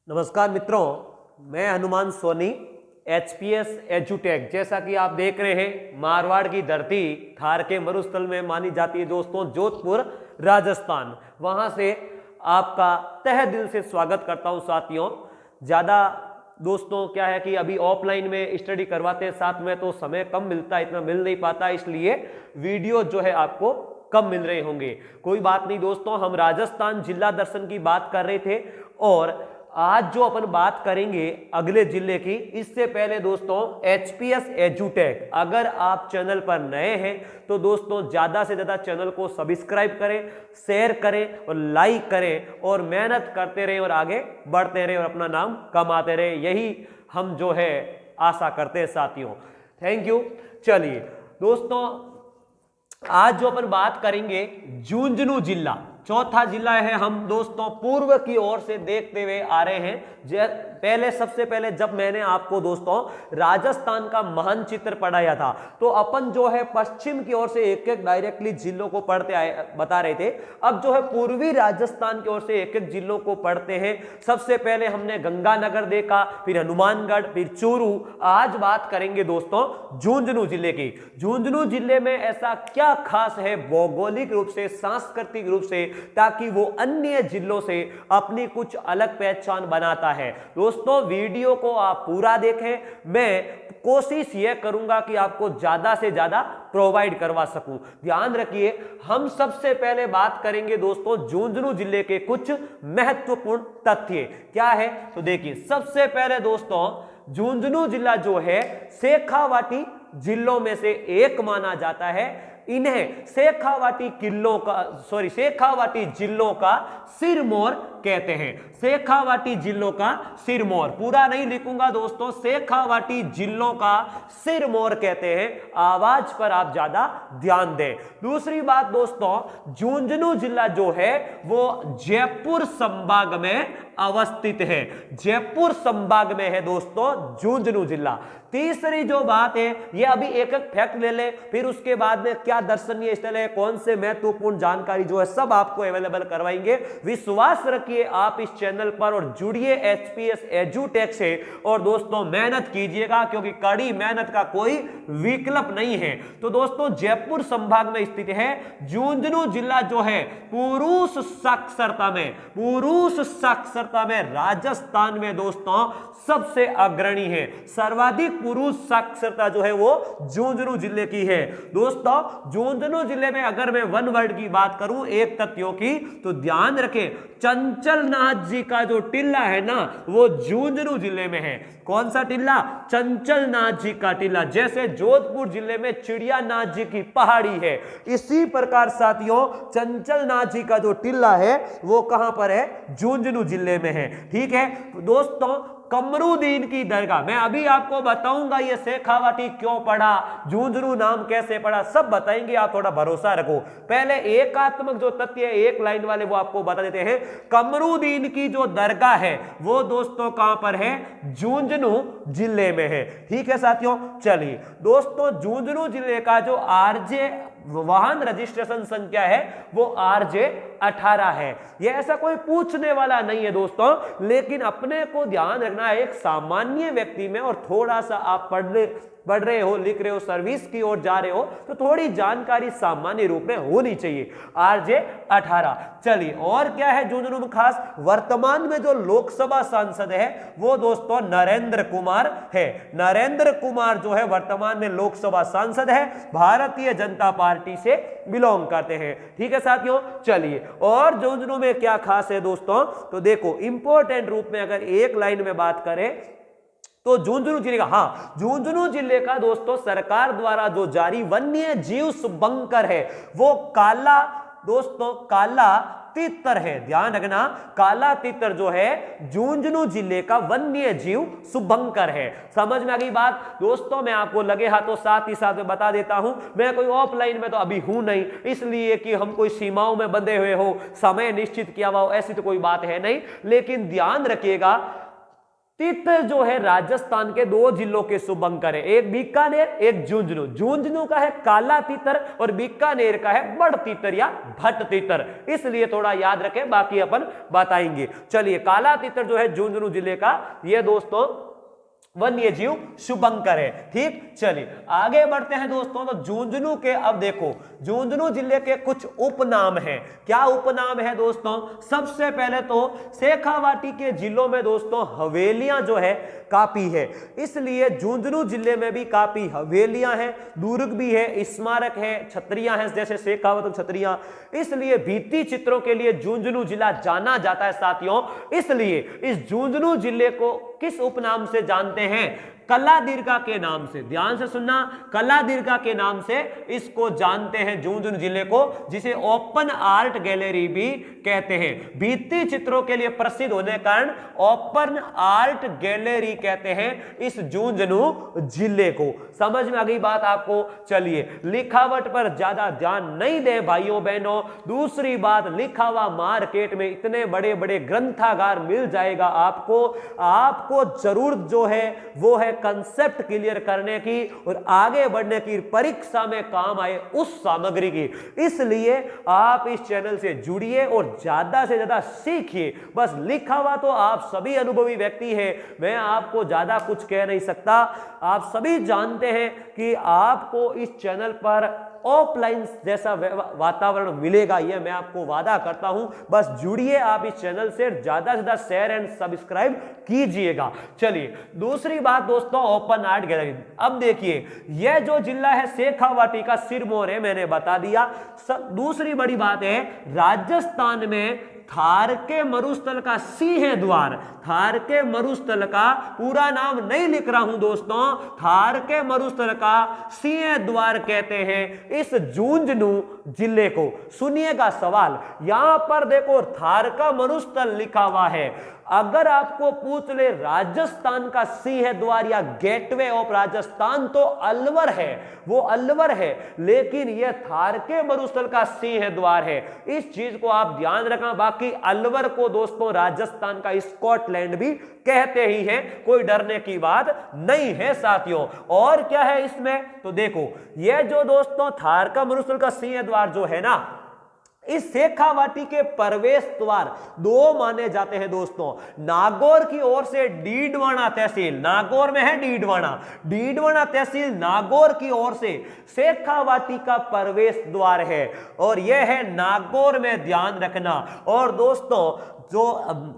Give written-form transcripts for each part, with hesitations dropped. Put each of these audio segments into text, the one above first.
नमस्कार मित्रों, मैं हनुमान सोनी एचपीएस एजुटेक। जैसा कि आप देख रहे हैं, मारवाड़ की धरती थार के मरुस्थल में मानी जाती है दोस्तों, जोधपुर राजस्थान। वहां से आपका तहे दिल से स्वागत करता हूं साथियों। ज़्यादा दोस्तों क्या है कि अभी ऑफलाइन में स्टडी करवाते हैं साथ में, तो समय कम मिलता है, इतना मिल नहीं पाता, इसलिए वीडियो जो है आपको कम मिल रहे होंगे। कोई बात नहीं दोस्तों, हम राजस्थान जिला दर्शन की बात कर रहे थे और आज जो अपन बात करेंगे अगले जिले की, इससे पहले दोस्तों एचपीएस एजुटेक, अगर आप चैनल पर नए हैं तो दोस्तों ज्यादा से ज्यादा चैनल को सब्सक्राइब करें, शेयर करें और लाइक करें और मेहनत करते रहें और आगे बढ़ते रहें और अपना नाम कमाते रहें। यही हम जो है आशा करते हैं साथियों। Thank you. चलिए दोस्तों, आज जो अपन बात करेंगे झुंझुनू जिला, चौथा जिला है। हम दोस्तों पूर्व की ओर से देखते हुए आ रहे हैं। सबसे पहले जब मैंने आपको दोस्तों राजस्थान का मानचित्र पढ़ाया था, तो अपन जो है पश्चिम की ओर से एक एक डायरेक्टली जिलों को पढ़ते आए बता रहे थे। अब जो है पूर्वी राजस्थान की ओर से एक एक जिलों को पढ़ते हैं। सबसे पहले हमने गंगानगर देखा, फिर हनुमानगढ़, फिर चूरू। आज बात करेंगे दोस्तों झुंझुनू जिले की। झुंझुनू जिले में ऐसा क्या खास है भौगोलिक रूप से, सांस्कृतिक रूप से, ताकि वो अन्य जिलों से अपनी कुछ अलग पहचान बनाता है। दोस्तों वीडियो को आप पूरा देखें। मैं कोशिश यह करूंगा कि आपको ज्यादा से ज्यादा प्रोवाइड करवा सकूं। ध्यान रखिए, हम सबसे पहले बात करेंगे दोस्तों झुंझुनू जिले के कुछ महत्वपूर्ण तथ्य क्या है। तो देखिए, सबसे पहले दोस्तों झुंझुनू जिला जो है शेखावाटी जिलों में से एक माना जाता है। इन्हें शेखावाटी जिलों का सिरमौर कहते हैं। शेखावाटी जिलों का सिरमौर, पूरा नहीं लिखूंगा दोस्तों, शेखावाटी जिलों का सिरमौर कहते हैं। आवाज पर आप ज्यादा ध्यान दें। दूसरी बात दोस्तों, झुंझुनू जिला जो है वो जयपुर संभाग में अवस्थित है। जयपुर संभाग में है दोस्तों झुंझुनू जिला। तीसरी जो बात है, ये अभी एक एक फैक्ट ले ले, फिर उसके बाद में क्या दर्शनीय स्थल है, कौन से महत्वपूर्ण जानकारी जो है सब आपको अवेलेबल करवाएंगे। विश्वास रखिए आप इस चैनल पर और जुड़िए एचपीएस एजुटेक से। और दोस्तों मेहनत कीजिएगा, क्योंकि कड़ी मेहनत का कोई विकल्प नहीं है। तो दोस्तों जयपुर संभाग में स्थित है झुंझुनू जिला जो है पुरुष साक्षरता में राजस्थान में दोस्तों सबसे अग्रणी है। सर्वाधिक पुरुष साक्षरता जो है वो झुंझुनू जिले की है। दोस्तों झुंझुनू जिले में अगर मैं वन वर्ड की बात करूं एक तथ्यों की, तो ध्यान रखें, चंचल नाथ जी का जो टिल्ला है ना, वो झुंझुनू जिले में है। कौन सा टिल्ला? चंचल नाथ जी का टिल्ला। जैसे जोधपुर जिले में चिड़िया नाथ जी की पहाड़ी है, इसी प्रकार साथियों चंचल नाथ जी का जो टिल्ला है वो कहां पर है? झुंझुनू जिले में है। ठीक है दोस्तों, कमरुद्दीन की दरगाह, मैं अभी आपको बताऊंगा ये शेखावाटी क्यों पड़ा, झुंझुनू नाम कैसे पड़ा, सब बताएंगे, आप थोड़ा भरोसा रखो। पहले एकात्मक जो तथ्य है एक लाइन वाले वो आपको बता देते हैं। कमरुद्दीन की जो दरगाह है वो दोस्तों कहां पर है? झुंझुनू जिले में है। ठीक है साथियों, चलिए दोस्तों झुंझुनू जिले का जो आरजे वाहन रजिस्ट्रेशन संख्या है वो RJ 18 है। ये ऐसा कोई पूछने वाला नहीं है दोस्तों, लेकिन अपने को ध्यान रखना है एक सामान्य व्यक्ति में, और थोड़ा सा आप पढ़ रहे हो, लिख रहे हो, सर्विस की ओर जा रहे हो, तो थोड़ी जानकारी सामान्य रूप में होनी चाहिए। RJ 18। चलिए, और क्या है झुंझुनू में खास? वर्तमान में जो लोकसभा सांसद है वो दोस्तों नरेंद्र कुमार है। नरेंद्र कुमार जो है वर्तमान में लोकसभा सांसद है, भारतीय जनता पार्टी से बिलोंग करते हैं। ठीक है साथियों, चलिए, और झुंझुनू में क्या खास है दोस्तों, तो देखो इंपॉर्टेंट रूप में अगर एक लाइन में बात करें तो झुंझुनू जिले का, झुंझुनू जिले का दोस्तों सरकार द्वारा जो जारी वन्य जीव शुभंकर है वो काला तितर है। ध्यान रखना, काला तितर जो है झुंझुनू जिले का वन्य जीव शुभंकर है। समझ में आ गई बात दोस्तों? मैं आपको लगे हाथों साथ ही साथ में बता देता हूं, मैं कोई ऑफलाइन में तो अभी हूं नहीं, इसलिए कि हम कोई सीमाओं में बंधे हुए हो, समय निश्चित किया हुआ हो, ऐसी तो कोई बात है नहीं। लेकिन ध्यान रखिएगा, तीतर जो है राजस्थान के दो जिलों के शुभंकर है, एक बीकानेर एक झुंझुनू। झुंझुनू का है काला तीतर और बीकानेर का है बड़ तीतर या भट तीतर, इसलिए थोड़ा याद रखें, बाकी अपन बताएंगे। चलिए, काला तीतर जो है झुंझुनू जिले का ये दोस्तों वन्य जीव शुभंकर है। ठीक, चलिए आगे बढ़ते हैं दोस्तों। तो झुंझुनू के, अब देखो झुंझुनू जिले के कुछ उपनाम हैं। क्या उपनाम है दोस्तों? सबसे पहले तो शेखावाटी के जिलों में दोस्तों हवेलियां जो है काफी है, इसलिए झुंझुनू जिले में भी काफी हवेलियां हैं, दुर्ग भी है, स्मारक है, छतरियां हैं जैसे शेखावत छतरियां, इसलिए भित्ति चित्रों के लिए झुंझुनू जिला जाना जाता है साथियों। इसलिए इस झुंझुनू जिले को किस उपनाम से जानते हैं? कला दीर्घा के नाम से। ध्यान से सुनना, कला दीर्घा के नाम से इसको जानते हैं झुंझुनू जिले को, जिसे ओपन आर्ट गैलरी भी कहते हैं। भित्ति चित्रों के लिए प्रसिद्ध होने के कारण ओपन आर्ट गैलरी कहते हैं इस झुंझुनू जिले को। समझ में आ गई बात आपको? चलिए, लिखावट पर ज्यादा ध्यान नहीं दे भाइयों बहनों। दूसरी बात, लिखा हुआ मार्केट में इतने बड़े बड़े ग्रंथागार मिल जाएगा आपको जरूरत जो है वो है कंसेप्ट क्लियर करने की और आगे बढ़ने की, परीक्षा में काम आए उस सामग्री की। इसलिए आप इस चैनल से जुड़िए और ज्यादा से ज्यादा सीखिए। बस लिखा हुआ तो आप सभी अनुभवी व्यक्ति हैं, मैं आपको ज्यादा कुछ कह नहीं सकता। आप सभी जानते हैं कि आपको इस चैनल पर ऑफलाइन जैसा वातावरण मिलेगा, यह मैं आपको वादा करता हूं। बस जुड़िए आप इस चैनल से, ज्यादा से ज्यादा शेयर एंड सब्सक्राइब कीजिएगा। चलिए, दूसरी बात दोस्तों, ओपन आर्ट गैलरी। अब देखिए, यह जो जिला है शेखावाटी का सिरमौर है, मैंने बता दिया। दूसरी बड़ी बात है, राजस्थान में थार के मरुस्थल का सिंह द्वार, थार के मरुस्थल का पूरा नाम नहीं लिख रहा हूं दोस्तों, थार के मरुस्थल का सिंह द्वार कहते हैं इस झुंझुनू जिले को। सुनिएगा सवाल, यहां पर देखो थार का मरुस्थल लिखा हुआ है। अगर आपको पूछ ले राजस्थान का सिंह द्वार या गेटवे ऑफ राजस्थान, तो अलवर है, वो अलवर है, लेकिन यह थार के मरुस्थल का सिंह द्वार है। इस चीज को आप ध्यान रखना। बाकी अलवर को दोस्तों राजस्थान का स्कॉटलैंड भी कहते ही हैं, कोई डरने की बात नहीं है साथियों। और क्या है इसमें, तो देखो यह जो दोस्तों थार का मरुस्थल का सिंह द्वार जो है ना, इस शेखावाटी के प्रवेश द्वार दो माने जाते हैं दोस्तों। नागौर की ओर से डीडवाना तहसील, नागौर में है डीडवाना तहसील नागौर की ओर से शेखावाटी का प्रवेश द्वार है, और यह है नागौर में, ध्यान रखना। और दोस्तों जो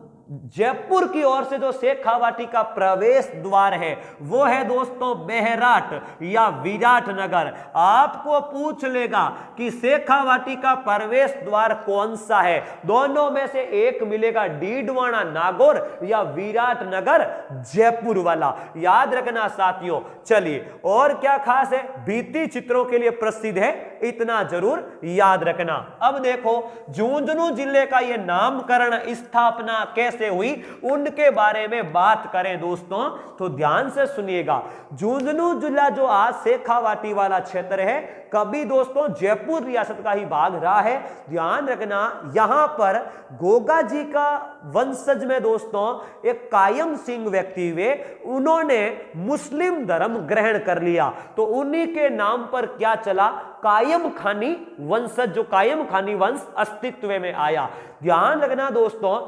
जयपुर की ओर से जो शेखावाटी का प्रवेश द्वार है वो है दोस्तों बेहराट या विराटनगर। आपको पूछ लेगा कि शेखावाटी का प्रवेश द्वार कौन सा है, दोनों में से एक मिलेगा, डीडवाना नागौर या विराटनगर जयपुर वाला, याद रखना साथियों। चलिए, और क्या खास है, भित्ति चित्रों के लिए प्रसिद्ध है, इतना जरूर याद रखना। अब देखो झुंझुनू जिले का यह नामकरण, स्थापना कैसे हुई, उनके बारे में बात करें दोस्तों, तो ध्यान से सुनिएगा। झुंझुनू जिला जो आज शेखावाटी वाला क्षेत्र है, कभी दोस्तों जयपुर रियासत का ही भाग रहा है, ध्यान रखना। यहां पर गोगा जी का वंशज में दोस्तों एक कायम सिंह व्यक्ति हुए, उन्होंने मुस्लिम धर्म ग्रहण कर लिया, तो उन्हीं के नाम पर क्या चला, कायम खानी वंशज, जो कायम खानी वंश अस्तित्व में आया। ध्यान रखना दोस्तों,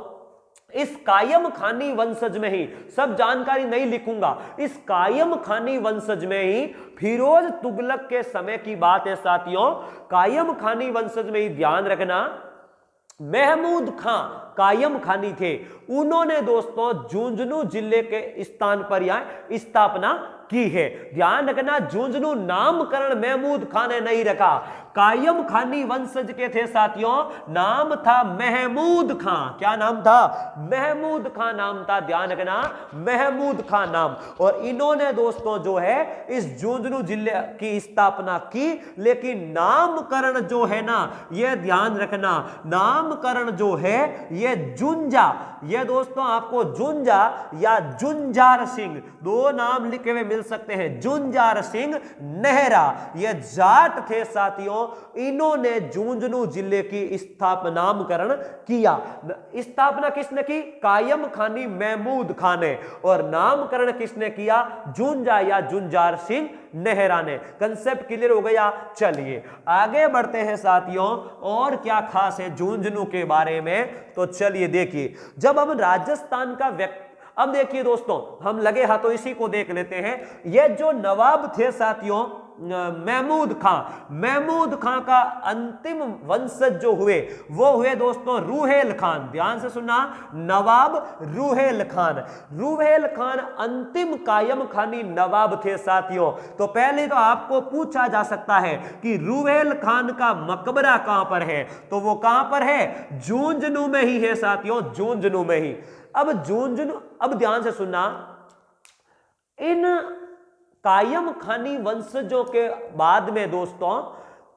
इस कायम खानी वंशज में ही, सब जानकारी नहीं लिखूंगा, इस कायम खानी वंशज में ही फिरोज तुगलक के समय की बात है साथियों। कायम खानी वंशज में ही, ध्यान रखना, महमूद खां कायम खानी थे, उन्होंने दोस्तों झुंझुनू जिले के स्थान पर यहां स्थापना की है। ध्यान रखना, झुंझुनू नामकरण महमूद खान ने नहीं रखा, कायम खानी वंशज के थे साथियों, नाम था महमूद खां। क्या नाम था? महमूद खां नाम था, ध्यान रखना, महमूद खां नाम। और इन्होंने दोस्तों जो है इस झुंझुनू जिले की स्थापना की, लेकिन नामकरण जो है ना, यह ध्यान रखना, नामकरण जो है यह जुंजा, यह दोस्तों आपको जुंजा या जुंजार सिंह, दो नाम लिखे हुए मिल सकते हैं, जुंजार सिंह नेहरा, यह जाट थे साथियों, इन्होंने झुंझुनू जिले की नामकरण किया। स्थापना किसने की? कायम खानी महमूद खान ने। और नामकरण किसने किया? झुंझा या झुंझार सिंह नेहरा ने। कंसेप्ट क्लियर हो गया? चलिए आगे बढ़ते हैं साथियों, और क्या खास है झुंझुनू के बारे में, तो चलिए देखिए। जब हम राजस्थान का अब देखिए दोस्तों, हम लगे हाथों इसी को देख लेते हैं। ये जो नवाब थे साथियों महमूद खां का अंतिम वंशज जो हुए वो हुए दोस्तों रूहेल खान। ध्यान से सुनना, नवाब रूहेल खान अंतिम कायम खानी नवाब थे साथियों। तो पहले तो आपको पूछा जा सकता है कि रूहेल खान का मकबरा कहां पर है, तो वो कहां पर है? झुंझुनू में ही है साथियों, झुंझुनू में ही। अब ध्यान से सुनना, इन कायम खानी वंशजों के बाद में दोस्तों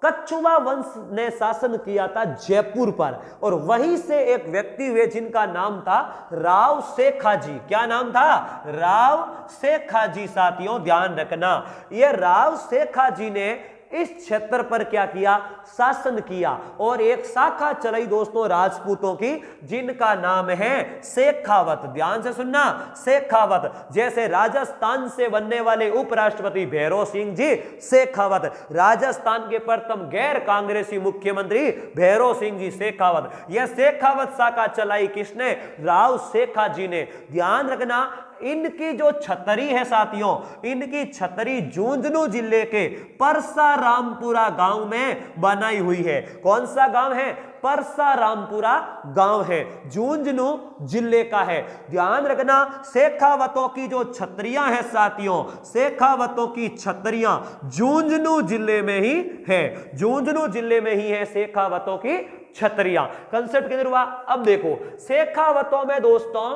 कछुआ वंश ने शासन किया था जयपुर पर, और वहीं से एक व्यक्ति हुए जिनका नाम था राव शेखाजी। क्या नाम था? राव शेखाजी। साथियों ध्यान रखना, यह राव शेखाजी ने इस क्षेत्र पर क्या किया? शासन किया। और एक शाखा चलाई दोस्तों राजपूतों की, जिनका नाम है शेखावत। ध्यान से सुनना, शेखावत। जैसे राजस्थान से बनने वाले उपराष्ट्रपति भैरव सिंह जी शेखावत, राजस्थान के प्रथम गैर कांग्रेसी मुख्यमंत्री भैरव सिंह जी शेखावत। यह शेखावत शाखा चलाई किसने? राव शेखाजी ने। ध्यान रखना, इनकी जो छतरी है साथियों, इनकी छतरी झुंझुनू जिले के परसारामपुरा गांव में बनाई हुई है। कौन सा गांव है? परसारामपुरा गांव है, झुंझुनू जिले का है। ध्यान रखना, शेखावतों की जो छतरियां हैं साथियों, शेखावतों की छतरियां झुंझुनू जिले में ही है, झुंझुनू जिले में ही है शेखावतों की छतरियां। कंसेप्ट किधर हुआ? अब देखो, शेखावतों में दोस्तों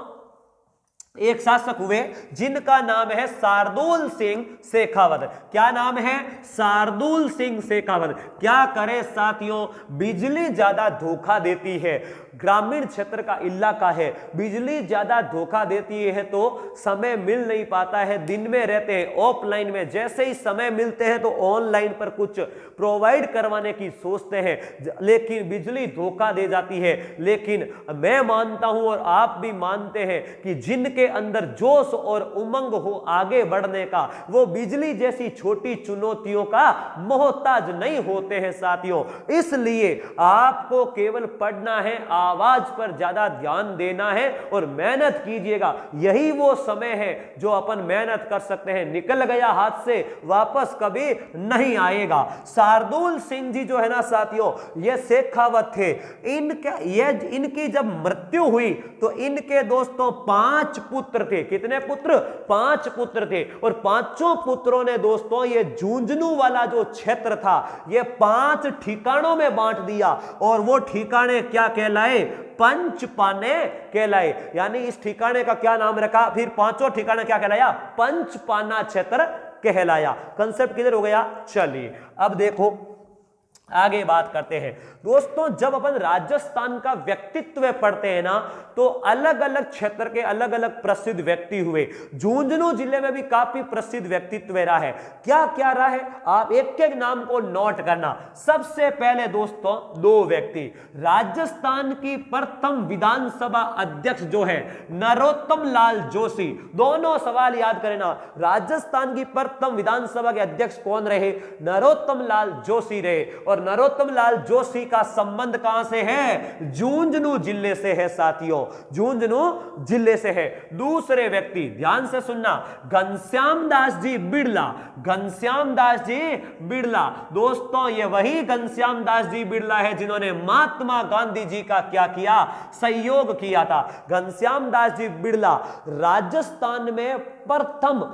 एक शासक हुए जिनका नाम है शार्दुल सिंह शेखावत। क्या नाम है? शार्दुल सिंह शेखावत। क्या करे साथियों, बिजली ज्यादा धोखा देती है, ग्रामीण क्षेत्र का इलाका है, बिजली ज्यादा धोखा देती है तो समय मिल नहीं पाता है, दिन में रहते हैं ऑफलाइन में, जैसे ही समय मिलते हैं तो ऑनलाइन पर कुछ प्रोवाइड करवाने की सोचते हैं, लेकिन बिजली धोखा दे जाती है। लेकिन मैं मानता हूं और आप भी मानते हैं कि जिनके अंदर जोश और उमंग हो आगे बढ़ने का, वो बिजली जैसी छोटी चुनौतियों का मोहताज नहीं होते हैं साथियों। इसलिए आपको केवल पढ़ना है, आवाज पर ज्यादा ध्यान देना है और मेहनत कीजिएगा। यही वो समय है जो अपन मेहनत कर सकते हैं, निकल गया हाथ से वापस कभी नहीं आएगा। शार्दुल सिंह जी जो है ना साथियों, ये शेखावत थे। इनकी जब मृत्यु हुई तो इनके दोस्तों 5 पुत्र थे। कितने पुत्र? 5 पुत्र थे। और पांचों पुत्रों ने दोस्तों ये झुंझुनू वाला जो क्षेत्र था ये 5 ठिकानों में बांट दिया, और वो ठिकाने क्या कहलाए? पंचपाने कहलाए। यानी इस ठिकाने का क्या नाम रखा? फिर पांचों ठिकाना क्या कहलाया? पंचपाना क्षेत्र कहलाया। कंसेप्ट क्लियर हो गया? चलिए अब देखो आगे बात करते हैं दोस्तों। जब अपन राजस्थान का व्यक्तित्व पढ़ते हैं ना, तो अलग अलग क्षेत्र के अलग अलग प्रसिद्ध व्यक्ति हुए। झुंझुनू जिले में भी काफी प्रसिद्ध व्यक्तित्व रहा है। क्या क्या रहा है? आप एक एक नाम को नोट करना। सबसे पहले दोस्तों 2 व्यक्ति, राजस्थान की प्रथम विधानसभा अध्यक्ष जो है नरोत्तम लाल जोशी। दोनों सवाल याद करना, राजस्थान की प्रथम विधानसभा के अध्यक्ष कौन रहे? नरोत्तम लाल जोशी रहे। और नरोत्तम लाल जोशी का संबंध कहां से है? झुंझुनू जिले से है साथियों, झुंझुनू जिले से है। दूसरे व्यक्ति ध्यान से सुनना, घनश्याम दास जी बिड़ला। घनश्याम दास जी बिड़ला दोस्तों, ये वही घनश्याम दास जी बिड़ला है जिन्होंने महात्मा गांधी जी का क्या किया? सहयोग किया था। घनश्याम दास जी बिड़ला राजस्थान में प्रथम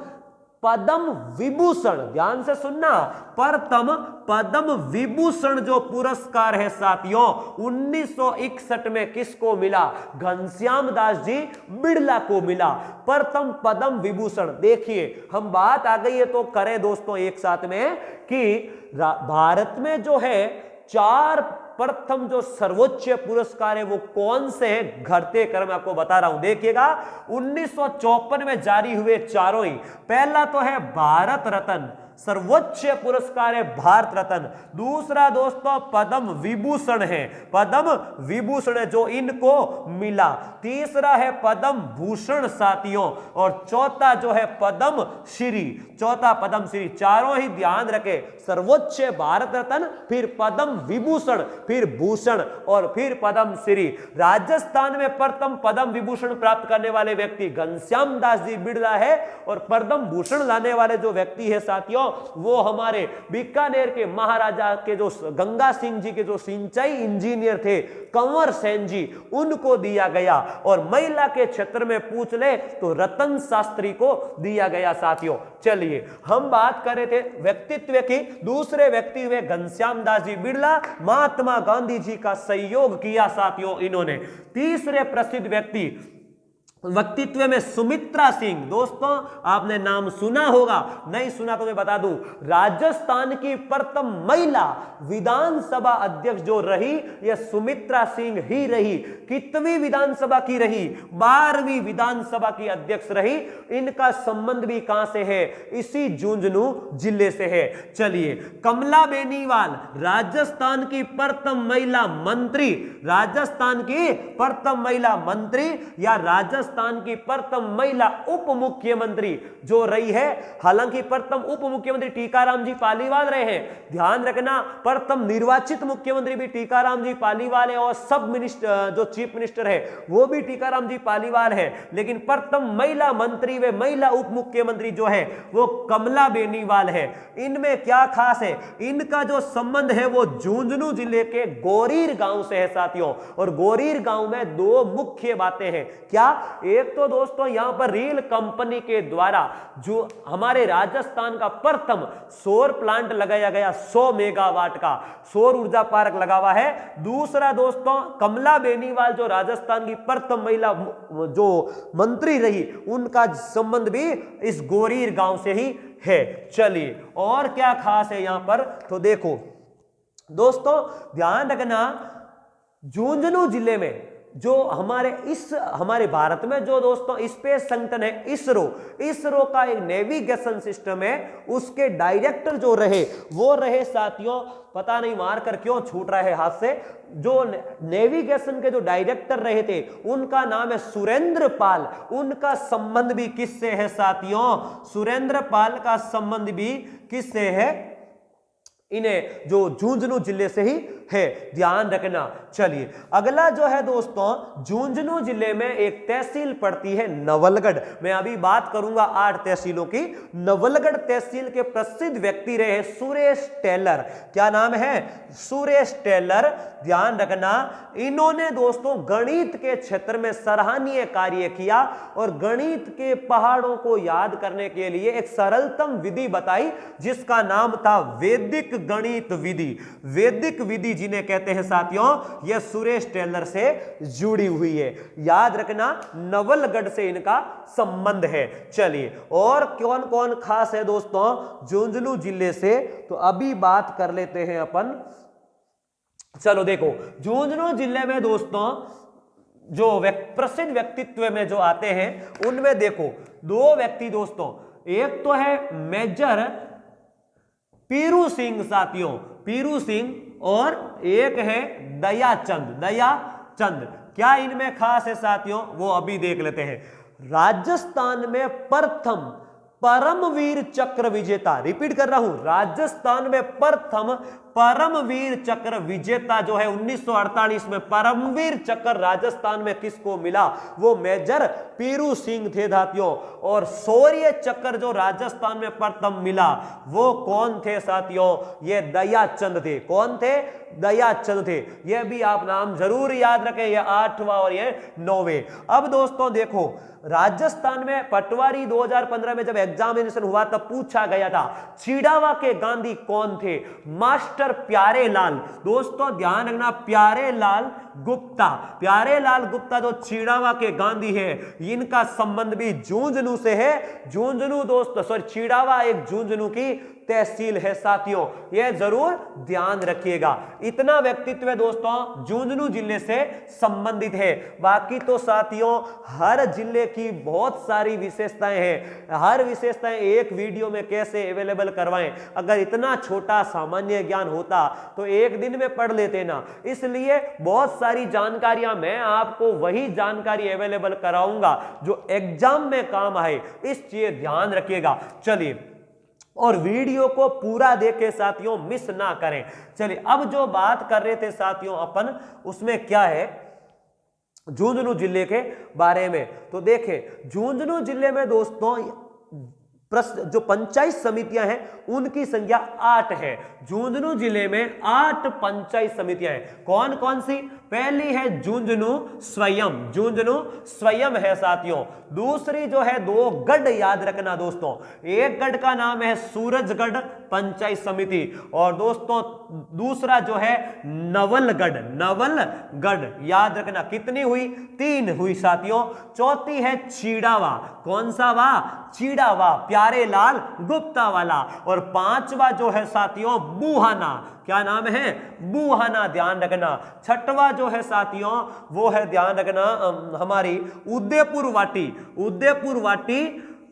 पद्म विभूषण, ध्यान से सुनना, प्रथम पद्म विभूषण जो पुरस्कार है साथियों 1961 में किसको मिला? घनश्याम दास जी बिड़ला को मिला प्रथम पद्म विभूषण। देखिए हम बात आ गई है तो करें दोस्तों एक साथ में कि भारत में जो है 4 प्रथम जो सर्वोच्च पुरस्कार है वो कौन से हैं? घटते क्रम आपको बता रहा हूं, देखिएगा 1954 में जारी हुए चारों ही। पहला तो है भारत रत्न, सर्वोच्च पुरस्कार है भारत रत्न। दूसरा दोस्तों पद्म विभूषण है, पद्म विभूषण है जो इनको मिला। तीसरा है पद्म भूषण साथियों, और चौथा जो है पद्म श्री, चौथा पद्म श्री। चारों ही ध्यान रखे, सर्वोच्च भारत रत्न, फिर पद्म विभूषण, फिर भूषण और फिर पद्म श्री। राजस्थान में प्रथम पद्म विभूषण प्राप्त करने वाले व्यक्ति घनश्याम दास जी बिड़ला है, और पद्म भूषण लाने वाले जो व्यक्ति है साथियों वो हमारे बीकानेर के महाराजा के जो गंगा सिंह जी के जो सिंचाई इंजीनियर थे कंवर सेन जी, उनको दिया गया। और महिला के क्षेत्र में पूछ ले तो रतन शास्त्री को दिया गया साथियों। चलिए हम बात कर रहे थे व्यक्तित्व की, दूसरे व्यक्ति हुए घनश्याम दास जी बिड़ला, महात्मा गांधी जी का सहयोग किया साथियों इन्होंने। तीसरे प्रसिद्ध व्यक्तित्व में सुमित्रा सिंह, दोस्तों आपने नाम सुना होगा, नहीं सुना तो मैं बता दूं, राजस्थान की प्रथम महिला विधानसभा अध्यक्ष जो रही यह सुमित्रा सिंह ही रही। कितवीं विधानसभा की रही? 12वीं विधानसभा की अध्यक्ष रही। इनका संबंध भी कहां से है? इसी झुंझुनू जिले से है। चलिए कमला बेनीवाल राजस्थान की प्रथम महिला मंत्री, राजस्थान की प्रथम महिला मंत्री या राजस्थान की प्रथम महिला उप मुख्यमंत्री जो रही है। हालांकि प्रथम उप मुख्यमंत्री टीकाराम जी पालीवाल रहे हैं, ध्यान रखना। प्रथम निर्वाचित मुख्यमंत्री भी टीकाराम जी पालीवाल है, और सब मिनिस्टर जो चीफ मिनिस्टर है वो भी टीकाराम जी पालीवाल है। लेकिन प्रथम महिला मंत्री व महिला उप मुख्यमंत्री जो है वो कमला बेनीवाल है। इनमें क्या खास है? इनका जो संबंध है वो झुंझुनू जिले के गोरीर गांव से है साथियों। और गोरीर गांव में दो मुख्य बातें हैं। क्या? एक तो दोस्तों यहां पर रेल कंपनी के द्वारा जो हमारे राजस्थान का प्रथम सौर प्लांट लगाया गया, 100 मेगावाट का सौर ऊर्जा पार्क लगा हुआ है। दूसरा दोस्तों कमला बेनीवाल जो राजस्थान की प्रथम महिला जो मंत्री रही, उनका संबंध भी इस गोरीर गांव से ही है। चलिए और क्या खास है यहां पर, तो देखो दोस्तों ध्यान रखना, झुंझुनू जिले में जो हमारे भारत में जो दोस्तों स्पेस संगठन है इसरो का एक नेविगेशन सिस्टम है, उसके डायरेक्टर जो रहे वो रहे साथियों, पता नहीं मार कर क्यों छूट रहा है हाथ से, जो नेविगेशन के जो डायरेक्टर रहे थे उनका नाम है सुरेंद्र पाल। उनका संबंध भी किससे है साथियों? सुरेंद्र पाल का संबंध भी किससे है? इन्हें जो झुंझुनू जिले से ही है, ध्यान रखना। चलिए अगला जो है दोस्तों, झुंझुनू जिले में एक तहसील पड़ती है नवलगढ़। मैं अभी बात करूंगा 8 तहसीलों की। नवलगढ़ तहसील के प्रसिद्ध व्यक्ति रहे सुरेश टेलर। क्या नाम है? सुरेश टेलर। ध्यान रखना, इन्होंने दोस्तों गणित के क्षेत्र में सराहनीय कार्य किया और गणित के पहाड़ों को याद करने के लिए एक सरलतम विधि बताई जिसका नाम था वैदिक गणित विधि। वैदिक विधि जिन्हें कहते हैं साथियों, यह सुरेश टेलर से जुड़ी हुई है। याद रखना नवलगढ़ से इनका संबंध है। चलिए और कौन कौन खास है दोस्तों झुंझुनू जिले से, तो अभी बात कर लेते हैं अपन। चलो देखो झुंझुनू जिले में दोस्तों जो प्रसिद्ध व्यक्तित्व में जो आते हैं उनमें देखो 2 व्यक्ति दोस्तों, एक तो है मेजर पीरू सिंह साथियों, पीरू सिंह, और एक है दयाचंद। क्या इनमें खास है साथियों, वो अभी देख लेते हैं। राजस्थान में प्रथम परमवीर चक्र विजेता, रिपीट कर रहा हूं, राजस्थान में प्रथम परमवीर चक्र विजेता जो है 1948 में परमवीर चक्र राजस्थान में किसको मिला? वो मेजर पीरू सिंह थे साथियों। और शौर्य चक्र जो राजस्थान में प्रथम मिला वो कौन थे साथियों? ये दयाचंद थे। कौन थे? दयाचंद थे। ये भी आप नाम जरूर याद रखें, ये 8वां और ये 9वें। अब दोस्तों देखो राजस्थान में पटवारी 2015 में जब एग्जामिनेशन हुआ तब पूछा गया था चिड़ावा के गांधी कौन थे? मास्टर डॉक्टर प्यारे लाल, दोस्तों ध्यान रखना, प्यारे लाल गुप्ता, प्यारे लाल गुप्ता जो चिड़ावा के गांधी है, इनका संबंध भी झुंझुनू से है। झुंझुनू दोस्तों सॉरी चिड़ावा एक झुंझुनू की तहसील है साथियों, यह जरूर ध्यान रखिएगा। इतना व्यक्तित्व दोस्तों झुंझुनू जिले से संबंधित है। बाकी तो साथियों हर जिले की बहुत सारी विशेषताएं हैं, हर विशेषताएं एक वीडियो में कैसे अवेलेबल करवाएं। अगर इतना छोटा सामान्य ज्ञान होता तो एक दिन में पढ़ लेते ना, इसलिए बहुत सारी जानकारियां मैं आपको वही जानकारी अवेलेबल कराऊंगा जो एग्जाम में काम आए, इस चीज ध्यान रखिएगा। चलिए, और वीडियो को पूरा देखें साथियों, मिस ना करें। चलिए, अब जो बात कर रहे थे साथियों अपन, उसमें क्या है झुंझुनू जिले के बारे में। तो देखें झुंझुनू जिले में दोस्तों जो पंचायत समितियां हैं उनकी संख्या 8 है। झुंझुनू जिले में 8 पंचायत समितियां हैं। कौन कौन सी? पहली है झुंझुनू स्वयं, झुंझुनू स्वयं है साथियों। दूसरी जो है 2 गढ़ याद रखना दोस्तों, एक गढ़ का नाम है सूरजगढ़ पंचायत समिति और दोस्तों दूसरा जो है नवलगढ़, नवलगढ़ याद रखना। कितनी हुई? 3 हुई साथियों। चौथी है चिड़ावा, कौन सा वा? चिड़ावा, प्यारे लाल गुप्ता वाला। और 5वां जो है साथियों बूहाना, क्या नाम है? बूहाना, ध्यान रखना। 6वां जो है साथियों वो है ध्यान रखना हमारी उदयपुर वाटी, उदयपुर वाटी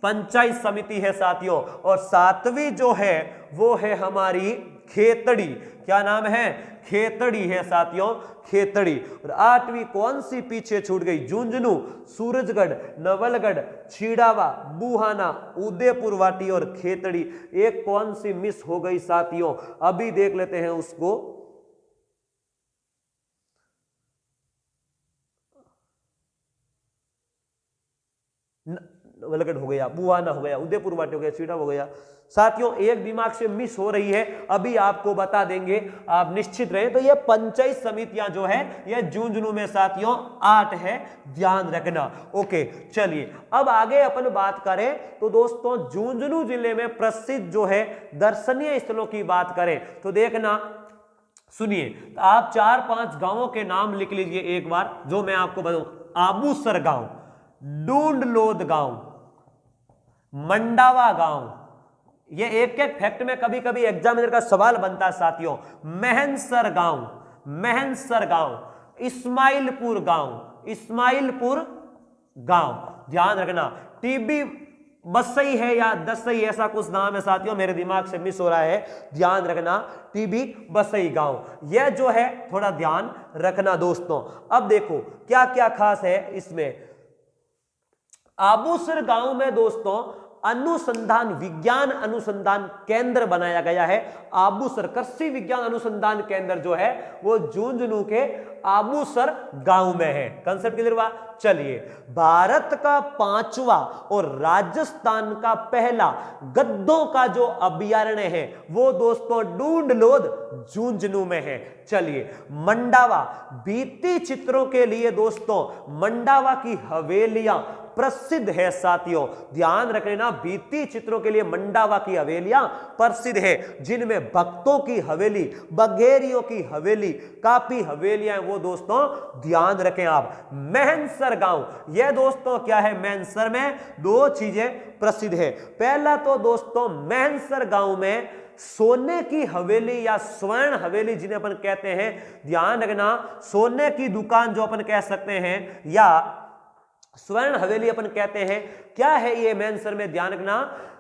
पंचायत समिति है साथियों। और 7वीं जो है वो है हमारी खेतड़ी, क्या नाम है? खेतड़ी है साथियों, खेतड़ी। और 8वीं कौन सी पीछे छूट गई? झुंझुनू, सूरजगढ़, नवलगढ़, चिड़ावा, बूहाना, उदयपुर वाटी और खेतड़ी। एक कौन सी मिस हो गई साथियों? अभी देख लेते हैं उसको। नवलगढ़ हो गया, बुहाना हो गया, उदयपुर वाटी हो गया, चिड़ावा हो गया। साथियों एक दिमाग से मिस हो रही है, अभी आपको बता देंगे, आप निश्चित रहें। तो ये पंचायत समितियां जो है ये झुंझुनू में साथियों 8 है, ध्यान रखना। ओके, चलिए अब आगे अपन बात करें तो दोस्तों झुंझुनू जिले में प्रसिद्ध जो है दर्शनीय स्थलों की बात करें तो देखना, सुनिए, तो आप 4-5 गांवों के नाम लिख लीजिए एक बार, जो मैं आपको बताऊं। आबूसर गांव, डूंडलोद गांव, मंडावा गांव, ये एक एक फैक्ट में कभी कभी एग्जामिनर का सवाल बनता है साथियों। मेहनसर गांव, मेहनसर गांव, इस्माइलपुर गांव, इस्माइलपुर गांव, ध्यान रखना। टीबी बसई है या दसई ऐसा कुछ नाम है साथियों, मेरे दिमाग से मिस हो रहा है, ध्यान रखना। टीबी बसई गांव, यह जो है थोड़ा ध्यान रखना दोस्तों। अब देखो क्या क्या खास है इसमें। आबूसर गांव में दोस्तों अनुसंधान विज्ञान अनुसंधान केंद्र बनाया गया है। आबूसर कृषि विज्ञान अनुसंधान केंद्र जो है वो झुंझुनू के आबूसर गांव में है। कंसेप्ट क्लियर हुआ? चलिए, भारत का 5वां और राजस्थान का पहला गद्दों का जो अभयारण्य है वो दोस्तों डूंडलोद झुंझुनू में है। चलिए, मंडावा भित्ति चित्रों के लिए दोस्तों मंडावा की हवेलियां प्रसिद्ध है साथियों, ध्यान रख लेना। भित्ति चित्रों के लिए मंडावा की हवेलियां प्रसिद्ध है, जिनमें भक्तों की हवेली, बघेरियों की हवेली, काफी हवेलियां वो दोस्तों ध्यान रखें आप। मेहनसर गांव, यह दोस्तों क्या है? मेहनसर में 2 चीजें प्रसिद्ध है। पहला तो दोस्तों मेहनसर गांव में सोने की हवेली या स्वर्ण हवेली जिन्हें अपन कहते हैं, ध्यान रखना। सोने की दुकान जो अपन कह सकते हैं या स्वर्ण हवेली अपन कहते हैं। क्या है ये मेहनसर में? ध्यान रखना,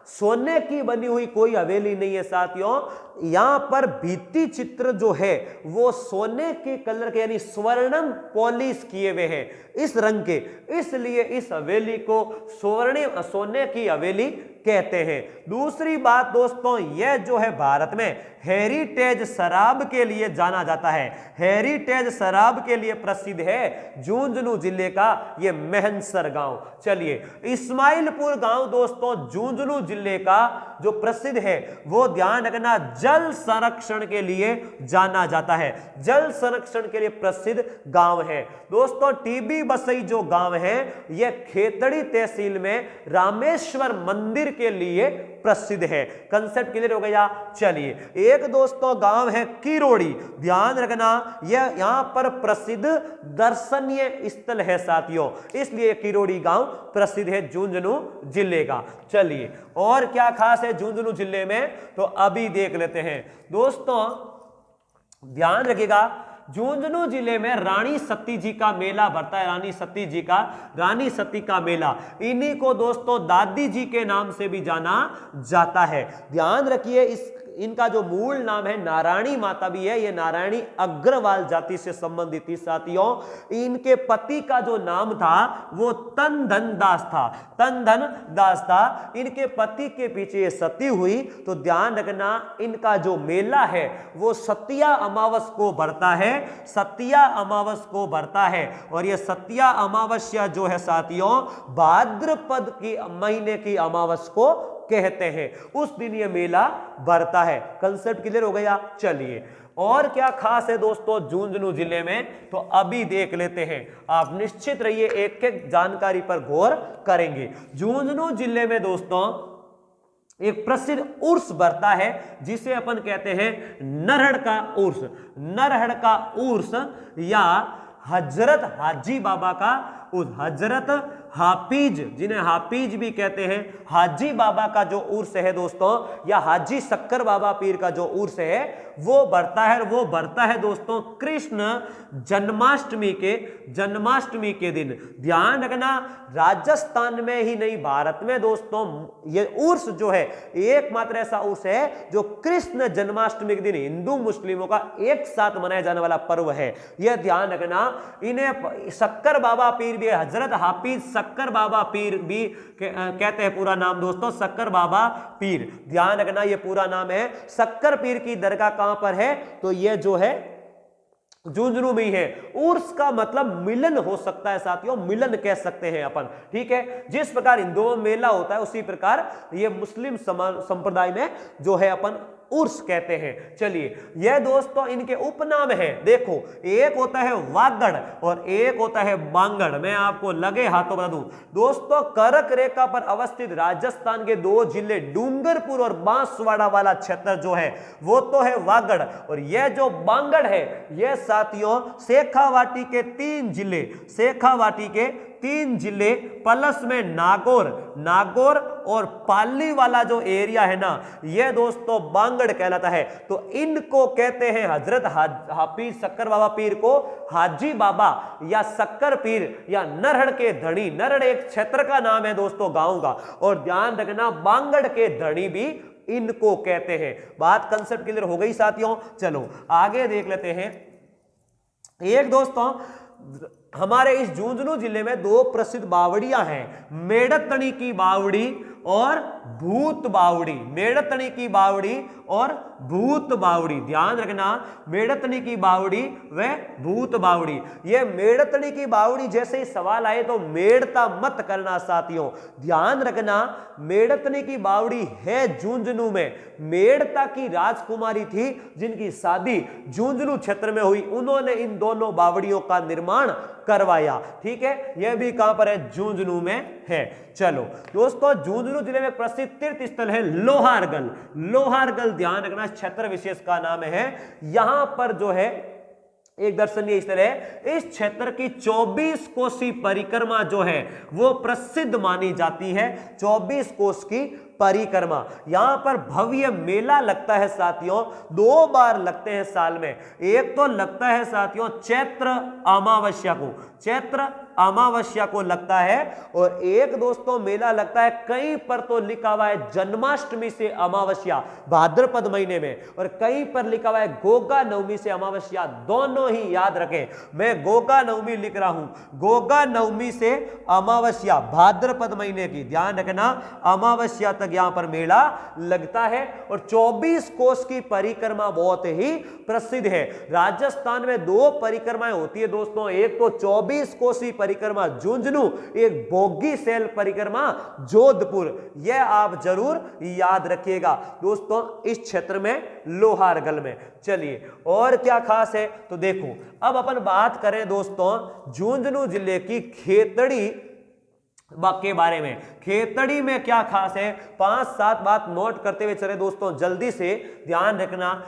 सोने की बनी हुई कोई हवेली नहीं है साथियों। यहां पर भित्ति चित्र जो है वो सोने के कलर के यानी स्वर्णम पॉलिश किए हुए हैं, इस रंग के, इसलिए इस हवेली को स्वर्णिम सोने की हवेली कहते हैं। दूसरी बात दोस्तों, यह जो है भारत में हेरिटेज शराब के लिए जाना जाता है, हेरिटेज शराब के लिए प्रसिद्ध है झुंझुनू जिले का यह मेहनसर गांव। चलिए, इस्माइलपुर गांव दोस्तों झुंझुनू जिले का जो प्रसिद्ध है वो ध्यान रखना जल संरक्षण के लिए जाना जाता है, जल संरक्षण के लिए प्रसिद्ध गांव है दोस्तों। टीबी बसई जो गांव है यह खेतड़ी तहसील में रामेश्वर मंदिर के लिए प्रसिद्ध है। कंसेप्ट क्लियर हो गया। चलिए एक दोस्तों गांव है किरोड़ी, ध्यान रखना यह यहां पर प्रसिद्ध दर्शनीय स्थल है साथियों, इसलिए किरोड़ी गांव प्रसिद्ध है झुंझुनू जिले का। चलिए और क्या खास है झुंझुनू जिले में, तो अभी देख लेते हैं दोस्तों। ध्यान रखिएगा झुंझुनू जिले में रानी सती जी का मेला भरता है, रानी सती का मेला, इन्हीं को दोस्तों दादी जी के नाम से भी जाना जाता है। ध्यान रखिए इनका जो मूल नाम है नारायणी माता भी है, ये नारायणी अग्रवाल जाति से संबंधित थी साथियों। इनके पति का जो नाम था वो तनधन दास था, इनके पति के पीछे ये सती हुई। तो ध्यान रखना इनका जो मेला है वो सतिया अमावस को भरता है, और ये सतिया अमावस्या जो है साथियों भाद्रपद की महीने की अमावस को कहते हैं, उस दिन ये मेला भरता है। कंसेप्ट क्लियर हो गया। चलिए और क्या खास है दोस्तों झुंझुनू जिले में, तो अभी देख लेते हैं। आप निश्चित रहिए एक एक जानकारी पर गौर करेंगे। झुंझुनू जिले में दोस्तों एक प्रसिद्ध उर्स भरता है जिसे अपन कहते हैं नरहड़ का उर्स या हजरत हाजी बाबा का उर्स, हजरत हाफिज, जिन्हें हाफिज भी कहते हैं, हाजी बाबा का जो उर्स है दोस्तों, या हाजी शक्कर बाबा पीर का जो उर्स है वो बढ़ता है दोस्तों कृष्ण जन्माष्टमी के दिन। ध्यान रखना राजस्थान में ही नहीं भारत में दोस्तों ये उर्स जो है एकमात्र ऐसा उर्स है जो कृष्ण जन्माष्टमी के दिन हिंदू मुस्लिमों का एक साथ मनाया जाने वाला पर्व है। यह ध्यान रखना। इन्हें शक्कर बाबा पीर भी, हजरत हाफिज शक्कर बाबा पीर भी कहते हैं, पूरा नाम दोस्तों शक्कर बाबा पीर। ध्यान रखना ये पूरा नाम है। शक्कर पीर की दरगाह कहां पर है, तो यह जो है झुंझुनू में ही है। उर्स का मतलब मिलन हो सकता है साथियों, मिलन कह सकते हैं अपन, ठीक है। जिस प्रकार हिंदुओं में मेला होता है उसी प्रकार ये मुस्लिम संप्रदाय में जो है अपन उर्स कहते हैं। चलिए यह दोस्तों इनके उपनाम है, देखो एक होता है वागड़ और एक होता है बांगड़। मैं आपको लगे हाथों बता दूं दोस्तों, कर्क रेखा पर अवस्थित राजस्थान के दो जिले डूंगरपुर और बांसवाड़ा वाला क्षेत्र जो है वो तो है वागड़, और यह जो बांगड़ है यह साथियों शेखावाटी के तीन जिले प्लस में नागौर और पाली वाला जो एरिया है ना, यह दोस्तों बांगड़ कहलाता है। तो इनको कहते हैं हजरत हाफिज शक्कर बाबा पीर को हाजी बाबा या शक्कर पीर या नरहड़ के धनी। नरहड़ एक क्षेत्र का नाम है दोस्तों गांव का, और ध्यान रखना बांगड़ के धनी भी इनको कहते हैं। बात कंसेप्ट क्लियर हो गई साथियों। चलो आगे देख लेते हैं। एक दोस्तों हमारे इस झुंझुनू जिले में दो प्रसिद्ध बावड़ियां हैं, मेड़तनी की बावड़ी और भूत बावड़ी। मेड़तनी की बावड़ी और भूत बावड़ी, ध्यान रखना मेड़तनी की बावड़ी व भूत बावड़ी। यह मेड़तनी की बावड़ी जैसे ही सवाल आए तो मेड़ता मत करना साथियों, ध्यान रखना मेड़तनी की बावड़ी है झुंझुनू में। मेड़ता की राजकुमारी थी जिनकी शादी झुंझुनू क्षेत्र में हुई, उन्होंने इन दोनों बावड़ियों का निर्माण करवाया, ठीक है। यह भी कहां पर है, झुंझुनू में है। चलो दोस्तों झुंझुनू जिले में प्रसिद्ध तीर्थ स्थल है लोहारगल। ध्यान रखना क्षेत्र विशेष का नाम है। यहां पर जो है एक दर्शनीय स्थल है। इस क्षेत्र की 24 कोसी परिक्रमा जो है वो प्रसिद्ध मानी जाती है। 24 कोस की परिक्रमा, यहां पर भव्य मेला लगता है साथियों, 2 बार लगते हैं साल में। एक तो लगता है साथियों चैत्र अमावस्या को लगता है, और एक दोस्तों मेला लगता है कहीं पर तो लिखा हुआ है जन्माष्टमी से अमावस्या भाद्रपद महीने में, और कहीं पर लिखा हुआ है गोगा नवमी से अमावस्या। दोनों ही याद रखें, मैं गोगा नवमी लिख रहा हूं, गोगा नवमी से अमावस्या भाद्रपद महीने की, ध्यान रखना अमावस्या तक यहां पर मेला लगता है। और 24 कोस की परिक्रमा बहुत ही प्रसिद्ध है। राजस्थान में 2 परिक्रमाएं होती है दोस्तों, एक तो 24 कोसी परिक्रमा झुंझुनू, एक भोगी सैल परिक्रमा जोधपुर। यह आप जरूर याद रखिएगा दोस्तों इस क्षेत्र में लोहारगल में। चलिए और क्या खास है, तो देखो अब अपन बात करें दोस्तों झुंझुनू जिले की खेतड़ी के बारे में। खेतड़ी में क्या खास है, 5-7 बात नोट करते हुए चले दोस्तों, जल्दी से ध्यान रखना।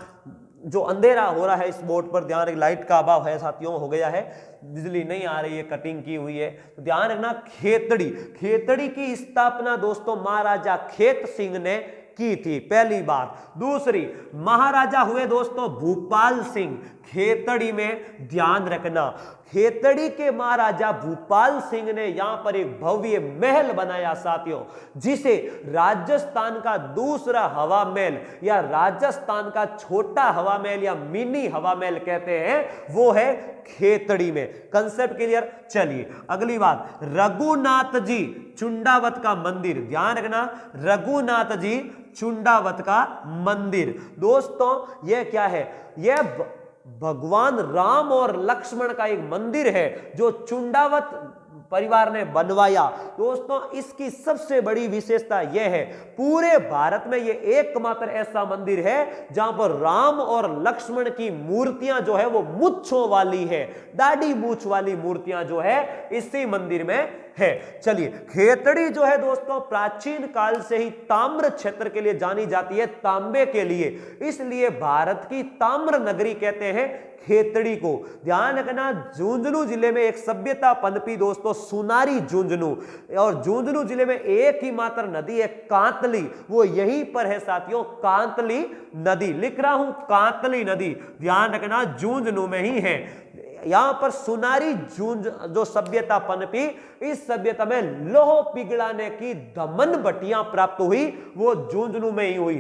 जो अंधेरा हो रहा है इस बोर्ड पर ध्यान रख, लाइट का अभाव है साथियों, हो गया है, बिजली नहीं आ रही है, कटिंग की हुई है, तो ध्यान रखना। खेतड़ी, खेतड़ी की स्थापना दोस्तों महाराजा खेत सिंह ने की थी, पहली बात। दूसरी, महाराजा हुए दोस्तों भूपाल सिंह, खेतड़ी में ध्यान रखना। खेतड़ी के महाराजा भूपाल सिंह ने यहां पर एक भव्य महल बनाया साथियों, जिसे राजस्थान का दूसरा हवा महल या राजस्थान का छोटा हवा महल या मिनी हवा महल कहते हैं, वो है खेतड़ी में। Concept clear. चलिए अगली बात, रघुनाथ जी चुंडावत का मंदिर, ध्यान रखना, रघुनाथ जी चुंडावत का मंदिर। दोस्तों यह क्या है, यह भगवान राम और लक्ष्मण का एक मंदिर है जो चुंडावत परिवार ने बनवाया। दोस्तों इसकी सबसे बड़ी विशेषता यह है, पूरे भारत में यह एकमात्र ऐसा मंदिर है जहां पर राम और लक्ष्मण की मूर्तियां जो है वो मूंछों वाली है, दाढ़ी मूंछ वाली मूर्तियां जो है इसी मंदिर में है। चलिए खेतड़ी जो है दोस्तों प्राचीन काल से ही ताम्र क्षेत्र के लिए जानी जाती है, तांबे के लिए, इसलिए भारत की ताम्र नगरी कहते हैं खेतड़ी को। ध्यान रखना, झुंझुनू जिले में एक सभ्यता पनपी दोस्तों, सुनारी झुंझुनू, और झुंझुनू जिले में एक ही मात्र नदी है कांतली, वो यहीं पर है साथियों, कांतली नदी, लिख रहा हूं कांतली नदी, ध्यान रखना झुंझुनू में ही है। यहां पर सुनारी झुंझ जो सभ्यता पनपी, इस सभ्यता में लोह पिघलाने की दमन भट्टियां प्राप्त हुई, वो झुंझुनू में ही हुई।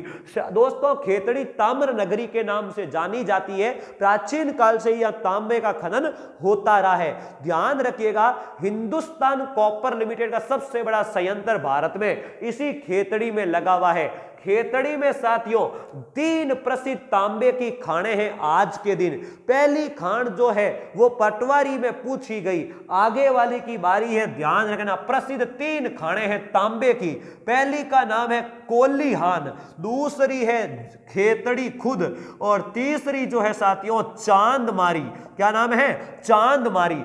दोस्तों खेतड़ी ताम्र नगरी के नाम से जानी जाती है, प्राचीन काल से यह तांबे का खनन होता रहा है। ध्यान रखिएगा, हिंदुस्तान कॉपर लिमिटेड का सबसे बड़ा संयंत्र भारत में इसी खेतड़ी में लगा हुआ है। खेतड़ी में साथियों 3 प्रसिद्ध तांबे की खानें हैं आज के दिन। पहली खान जो है वो पटवारी में पूछी गई, आगे वाली की बारी है, ध्यान रखना। प्रसिद्ध 3 खानें हैं तांबे की, पहली का नाम है कोल्लीहान, दूसरी है खेतड़ी खुद, और तीसरी जो है साथियों चांदमारी। क्या नाम है? चांदमारी।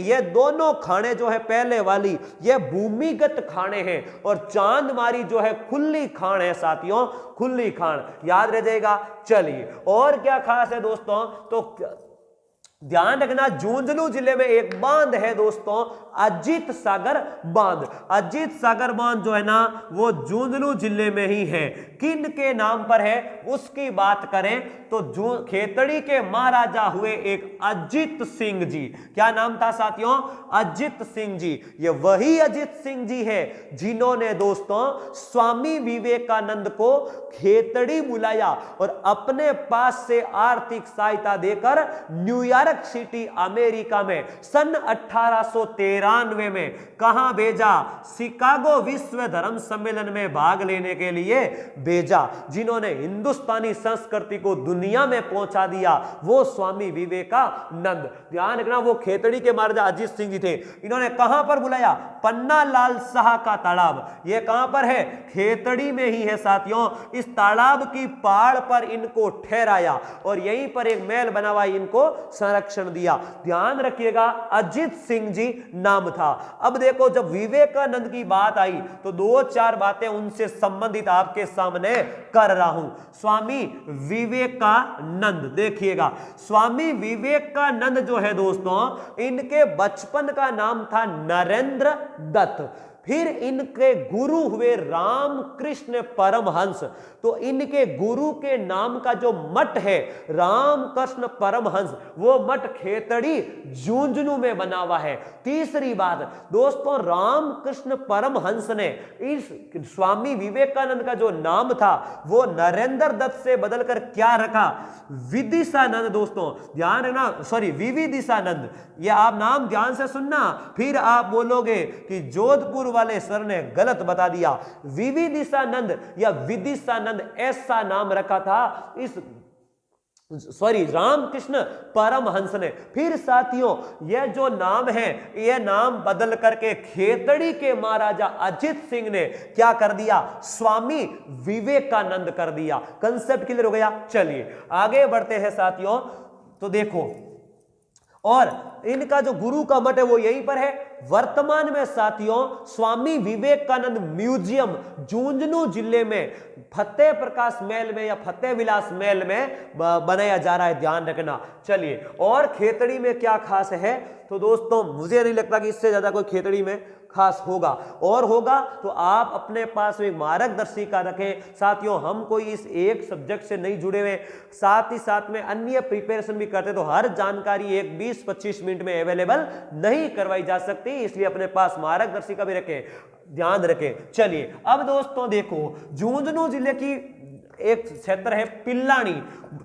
ये दोनों खाने जो है, पहले वाली ये भूमिगत खाने हैं और चांदमारी जो है खुली खान है साथियों, खुली खान, याद रह जाएगा। चलिए और क्या खास है दोस्तों, तो ध्यान रखना झुंझुनू जिले में एक बांध है दोस्तों, अजीत सागर बांध। अजीत सागर बांध जो है ना वो झुंझुनू जिले में ही है। किन के नाम पर है उसकी बात करें तो खेतड़ी के महाराजा हुए एक अजीत सिंह जी। क्या नाम था साथियों? अजीत सिंह जी। ये वही अजीत सिंह जी है जिन्होंने दोस्तों स्वामी विवेकानंद को खेतड़ी बुलाया और अपने पास से आर्थिक सहायता देकर न्यूयॉर्क सिटी अमेरिका में सन 1893 में कहां भेजा? शिकागो विश्व धर्म सम्मेलन में भाग लेने के लिए भेजा। जिन्होंने हिंदुस्तानी संस्कृति को दुनिया में पहुंचा दिया वो स्वामी विवेकानंद। ध्यान रखना, वो खेतड़ी के महाराजा अजीत सिंह जी थे। इन्होंने कहां पर बुलाया? पन्ना लाल शाह का तालाब। यह कहां पर है? खेतड़ी में ही है साथियों। इस तालाब की पहाड़ पर इनको ठहराया और यहीं पर एक महल बना हुआ इनको संरक्षण दिया। ध्यान रखिएगा अजीत सिंह जी नाम था। अब देखो जब विवेकानंद की बात आई तो 2-4 बातें उनसे संबंधित आपके सामने कर रहा हूं। स्वामी विवेकानंद, देखिएगा स्वामी विवेकानंद जो है दोस्तों, इनके बचपन का नाम था नरेंद्र दत्त। फिर इनके गुरु हुए रामकृष्ण परमहंस। तो इनके गुरु के नाम का जो मठ है रामकृष्ण परमहंस, वो मठ खेतड़ी झुंझुनू में बना हुआ है। तीसरी बात दोस्तों, रामकृष्ण परमहंस ने इस स्वामी विवेकानंद का जो नाम था वो नरेंद्र दत्त से बदलकर क्या रखा? विदिशानंद। दोस्तों ध्यान रखना, सॉरी विविदिशानंद। ये आप नाम ध्यान से सुनना, फिर आप बोलोगे कि जोधपुर वाले सर ने गलत बता दिया। विविदिशानंद या विदिशानंद ऐसा नाम रखा था इस रामकृष्ण परमहंस ने। फिर साथियों यह जो नाम है यह नाम बदल करके खेतड़ी के महाराजा अजीत सिंह ने क्या कर दिया? स्वामी विवेकानंद कर दिया। कंसेप्ट क्लियर हो गया। चलिए आगे बढ़ते हैं साथियों। तो देखो, और इनका जो गुरु का मठ है वो यहीं पर है, वर्तमान में साथियों स्वामी विवेकानंद म्यूजियम झुंझुनू जिले में फतेह प्रकाश महल में या फतेह विलास महल में बनाया जा रहा है, ध्यान रखना। चलिए, और खेतड़ी में क्या खास है, तो दोस्तों मुझे नहीं लगता कि इससे ज्यादा कोई खेतड़ी में खास होगा, और होगा तो आप अपने पास एक मार्गदर्शिका रखें। साथियों, हम कोई इस एक सब्जेक्ट से नहीं जुड़े हुए, साथ ही साथ में अन्य प्रिपरेशन भी करते, तो हर जानकारी एक 20-25 मिनट में अवेलेबल नहीं करवाई जा सकती, इसलिए अपने पास मार्गदर्शिका भी रखें, ध्यान रखें। चलिए, अब दोस्तों देखो, झुंझुनू जिले की एक क्षेत्र है पिल्लानी,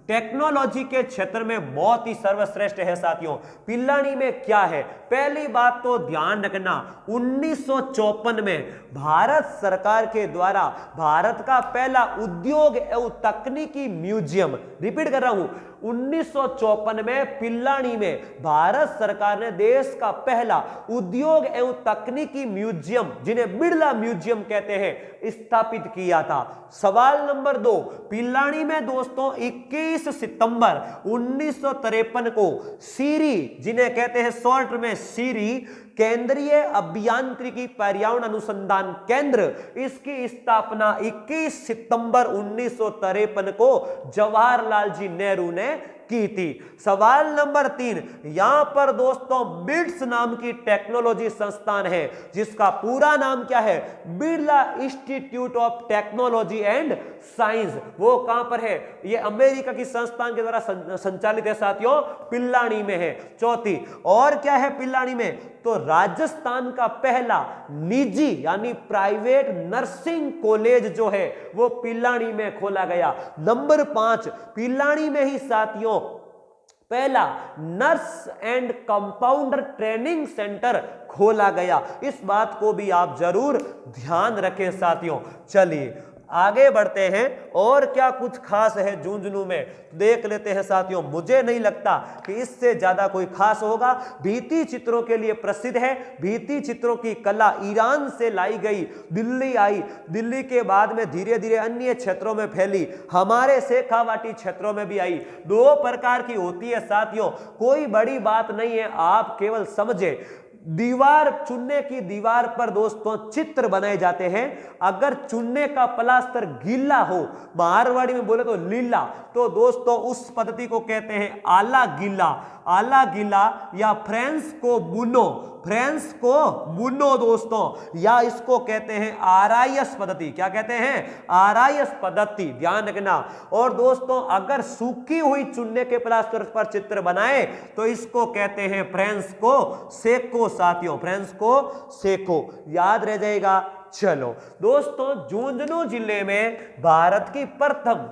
टेक्नोलॉजी के क्षेत्र में बहुत ही सर्वश्रेष्ठ है साथियों। पिल्लानी में क्या है, पहली बात तो ध्यान रखना, 1954 में भारत सरकार के द्वारा भारत का पहला उद्योग एवं तकनीकी म्यूजियम, रिपीट कर रहा हूं, 1954 में पिल्लानी में भारत सरकार ने देश का पहला उद्योग एवं तकनीकी म्यूजियम, जिन्हें बिरला म्यूजियम कहते हैं, स्थापित किया था। सवाल नंबर 2, पिल्लानी में दोस्तों 21 सितंबर 1953 को सीरी, जिन्हें कहते हैं शॉर्ट में सीरी, केंद्रीय अभियांत्रिकी पर्यावरण अनुसंधान केंद्र, इसकी स्थापना 21 सितंबर 1953 को जवाहरलाल जी नेहरू ने की थी। सवाल नंबर 3, यहां पर दोस्तों बिट्स नाम की टेक्नोलॉजी संस्थान है, जिसका पूरा नाम क्या है, Birla institute of technology and science. वो कहां पर है, ये अमेरिका की संस्थान के द्वारा संचालित है साथियों, पिल्लानी में है। चौथी, और क्या है पिल्लानी में, तो राजस्थान का पहला निजी यानी प्राइवेट नर्सिंग कॉलेज जो है वो पिल्लानी में खोला गया। नंबर 5, पिल्लानी में ही साथियों पहला nurse and compounder training centre खोला गया। इस बात को भी आप जरूर ध्यान रखें साथियों। चलिए आगे बढ़ते हैं, और क्या कुछ खास है झुंझुनू में देख लेते हैं साथियों। मुझे नहीं लगता कि इससे ज्यादा कोई खास होगा। भित्ति चित्रों के लिए प्रसिद्ध है, भित्ति चित्रों की कला ईरान से लाई गई, दिल्ली आई, दिल्ली के बाद में धीरे धीरे अन्य क्षेत्रों में फैली, हमारे शेखावाटी क्षेत्रों में भी आई। 2 प्रकार की होती है साथियों, कोई बड़ी बात नहीं है, आप केवल समझे। दीवार, चुन्ने की दीवार पर दोस्तों चित्र बनाए जाते हैं। अगर चुन्ने का प्लास्टर गीला हो, मारवाड़ी में बोले तो लीला, तो दोस्तों उस पद्धति को कहते हैं आला गीला, आला गीला, या फ्रेंच को बुनो, फ्रेंच को बुनो दोस्तों, या इसको कहते हैं आरायस पद्धति। क्या कहते हैं, आरायस पद्धति, ध्यान रखना। और दोस्तों अगर सूखी हुई चुन्ने के प्लास्टर पर चित्र बनाए तो इसको कहते हैं फ्रेंच को सेको साथियों, फ्रेंच को सेको, याद रह जाएगा। चलो दोस्तों, झुंझुनू जिले में भारत की प्रथम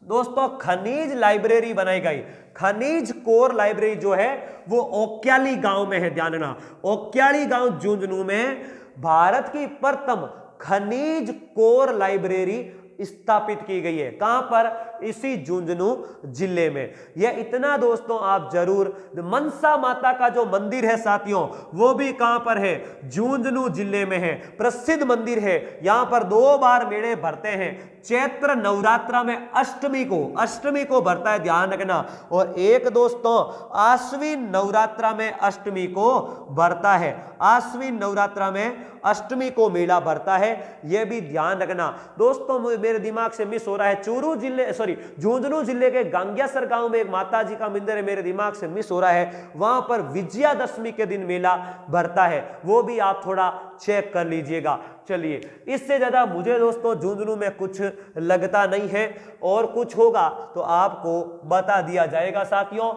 दोस्तों खनिज लाइब्रेरी बनाई गई। खनिज कोर लाइब्रेरी जो है वो ओक्याली गांव में है, ध्यान रखना, ओक्याली गांव झुंझुनू में भारत की प्रथम खनिज कोर लाइब्रेरी स्थापित की गई है। कहां पर, इसी झुंझुनू जिले में। यह इतना दोस्तों आप जरूर, मनसा माता का जो मंदिर है साथियों वो भी कहां पर है, झुंझुनू जिले में है, प्रसिद्ध मंदिर है। यहां पर 2 बार मेले भरते हैं, चैत्र नवरात्रा में अष्टमी को भरता है, ध्यान रखना, और एक दोस्तों आश्विन नवरात्रा में अष्टमी को भरता है, आश्विन नवरात्रा में अष्टमी को मेला भरता है, यह भी ध्यान रखना। दोस्तों मेरे दिमाग से मिस हो रहा है, झुंझुनू जिले के गांग्यासर गांव में एक माता जी का मंदिर है, मेरे दिमाग से मिस हो रहा है, वहां पर विजयादशमी के दिन मेला भरता है, वो भी आप थोड़ा चेक कर लीजिएगा। चलिए, इससे ज्यादा मुझे दोस्तों झुंझुनू में कुछ लगता नहीं है, और कुछ होगा तो आपको बता दिया जाएगा साथियों।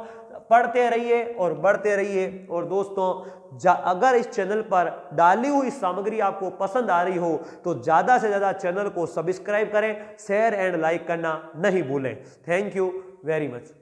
पढ़ते रहिए और बढ़ते रहिए। और दोस्तों अगर इस चैनल पर डाली हुई सामग्री आपको पसंद आ रही हो तो ज़्यादा से ज़्यादा चैनल को सब्सक्राइब करें, शेयर एंड लाइक करना नहीं भूलें। Thank you very much.